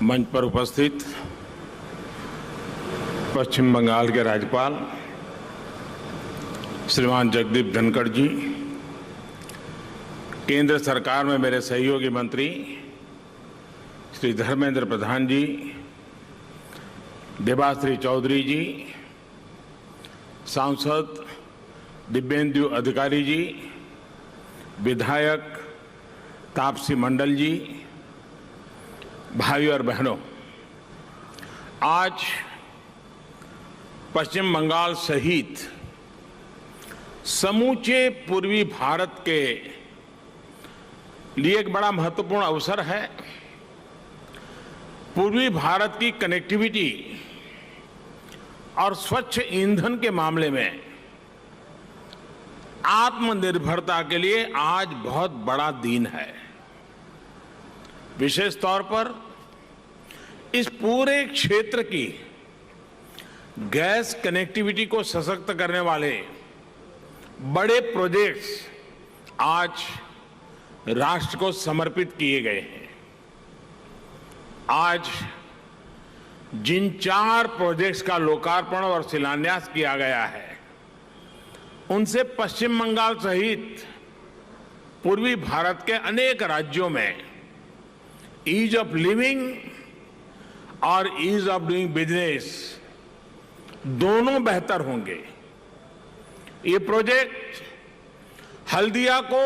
मंच पर उपस्थित पश्चिम बंगाल के राज्यपाल श्रीमान जगदीप धनखड़ जी, केंद्र सरकार में मेरे सहयोगी मंत्री श्री धर्मेंद्र प्रधान जी, देबाश्री चौधरी जी, सांसद दिव्येंदु अधिकारी जी, विधायक तापसी मंडल जी, भाइयों और बहनों, आज पश्चिम बंगाल सहित समूचे पूर्वी भारत के लिए एक बड़ा महत्वपूर्ण अवसर है। पूर्वी भारत की कनेक्टिविटी और स्वच्छ ईंधन के मामले में आत्मनिर्भरता के लिए आज बहुत बड़ा दिन है। विशेष तौर पर इस पूरे क्षेत्र की गैस कनेक्टिविटी को सशक्त करने वाले बड़े प्रोजेक्ट्स आज राष्ट्र को समर्पित किए गए हैं। आज जिन 4 प्रोजेक्ट्स का लोकार्पण और शिलान्यास किया गया है, उनसे पश्चिम बंगाल सहित पूर्वी भारत के अनेक राज्यों में ईज ऑफ लिविंग और ईज ऑफ डूइंग बिजनेस दोनों बेहतर होंगे। ये प्रोजेक्ट हल्दिया को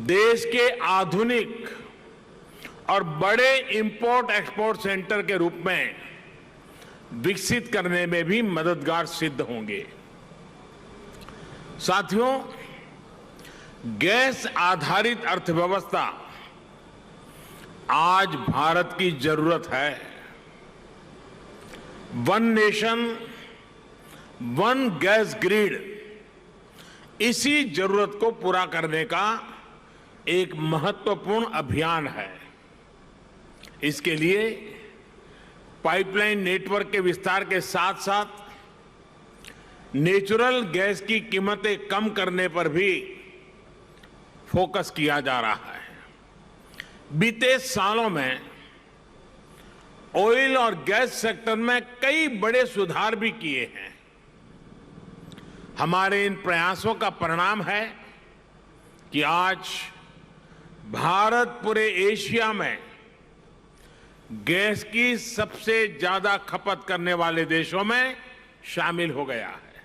देश के आधुनिक और बड़े इंपोर्ट एक्सपोर्ट सेंटर के रूप में विकसित करने में भी मददगार सिद्ध होंगे। साथियों, गैस आधारित अर्थव्यवस्था आज भारत की जरूरत है। One nation one gas grid इसी जरूरत को पूरा करने का एक महत्वपूर्ण अभियान है। इसके लिए पाइपलाइन नेटवर्क के विस्तार के साथ साथ नेचुरल गैस की कीमतें कम करने पर भी फोकस किया जा रहा है। बीते सालों में ऑयल और गैस सेक्टर में कई बड़े सुधार भी किए हैं। हमारे इन प्रयासों का परिणाम है कि आज भारत पूरे एशिया में गैस की सबसे ज्यादा खपत करने वाले देशों में शामिल हो गया है।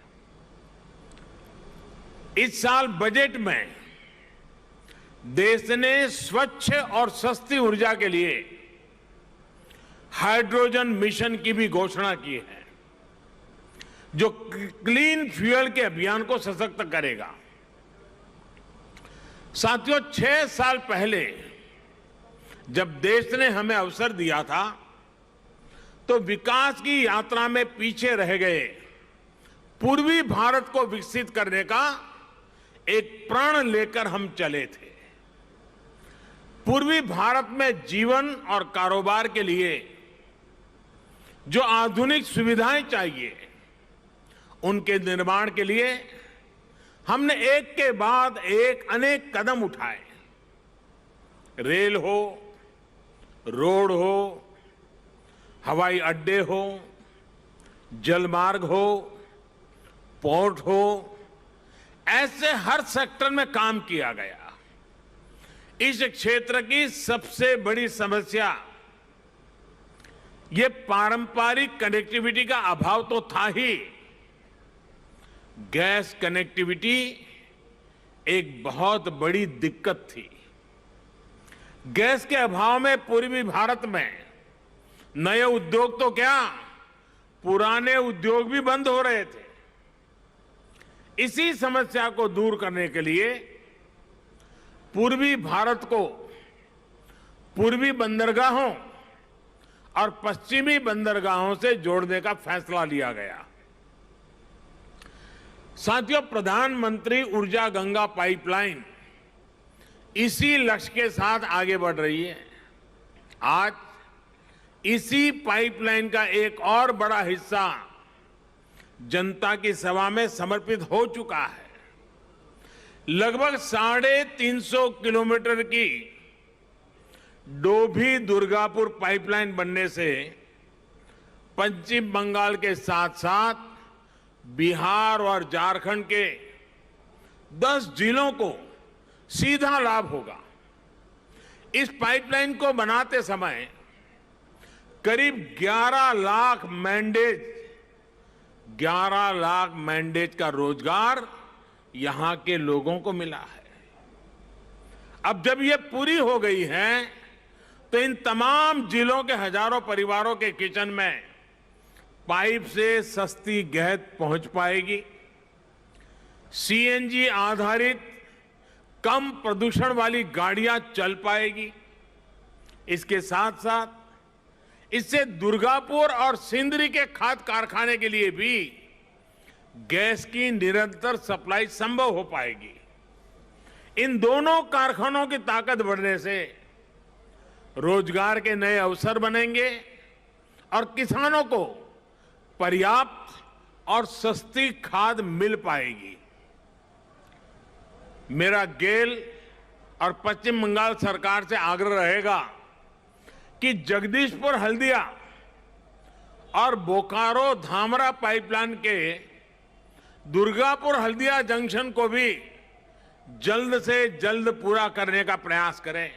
इस साल बजट में देश ने स्वच्छ और सस्ती ऊर्जा के लिए हाइड्रोजन मिशन की भी घोषणा की है, जो क्लीन फ्यूल के अभियान को सशक्त करेगा। साथियों, 6 साल पहले जब देश ने हमें अवसर दिया था, तो विकास की यात्रा में पीछे रह गए पूर्वी भारत को विकसित करने का एक प्रण लेकर हम चले थे। पूर्वी भारत में जीवन और कारोबार के लिए जो आधुनिक सुविधाएं चाहिए, उनके निर्माण के लिए हमने एक के बाद एक अनेक कदम उठाए। रेल हो, रोड हो, हवाई अड्डे हो, जलमार्ग हो, पोर्ट हो, ऐसे हर सेक्टर में काम किया गया। इस क्षेत्र की सबसे बड़ी समस्या ये पारंपरिक कनेक्टिविटी का अभाव तो था ही, गैस कनेक्टिविटी एक बहुत बड़ी दिक्कत थी। गैस के अभाव में पूर्वी भारत में नए उद्योग तो क्या, पुराने उद्योग भी बंद हो रहे थे। इसी समस्या को दूर करने के लिए पूर्वी भारत को पूर्वी बंदरगाहों और पश्चिमी बंदरगाहों से जोड़ने का फैसला लिया गया। साथियों, प्रधानमंत्री ऊर्जा गंगा पाइपलाइन इसी लक्ष्य के साथ आगे बढ़ रही है। आज इसी पाइपलाइन का एक और बड़ा हिस्सा जनता की सेवा में समर्पित हो चुका है। लगभग 350 किलोमीटर की डोभी दुर्गापुर पाइपलाइन बनने से पश्चिम बंगाल के साथ साथ बिहार और झारखंड के 10 जिलों को सीधा लाभ होगा। इस पाइपलाइन को बनाते समय करीब 11 लाख मैंडेज का रोजगार यहां के लोगों को मिला है। अब जब ये पूरी हो गई है तो इन तमाम जिलों के हजारों परिवारों के किचन में पाइप से सस्ती गैस पहुंच पाएगी। सीएनजी आधारित कम प्रदूषण वाली गाड़ियां चल पाएगी। इसके साथ साथ इससे दुर्गापुर और सिंदरी के खाद कारखाने के लिए भी गैस की निरंतर सप्लाई संभव हो पाएगी। इन दोनों कारखानों की ताकत बढ़ने से रोजगार के नए अवसर बनेंगे और किसानों को पर्याप्त और सस्ती खाद मिल पाएगी। मेरा गेल और पश्चिम बंगाल सरकार से आग्रह रहेगा कि जगदीशपुर हल्दिया और बोकारो धामरा पाइपलाइन के दुर्गापुर हल्दिया जंक्शन को भी जल्द से जल्द पूरा करने का प्रयास करें।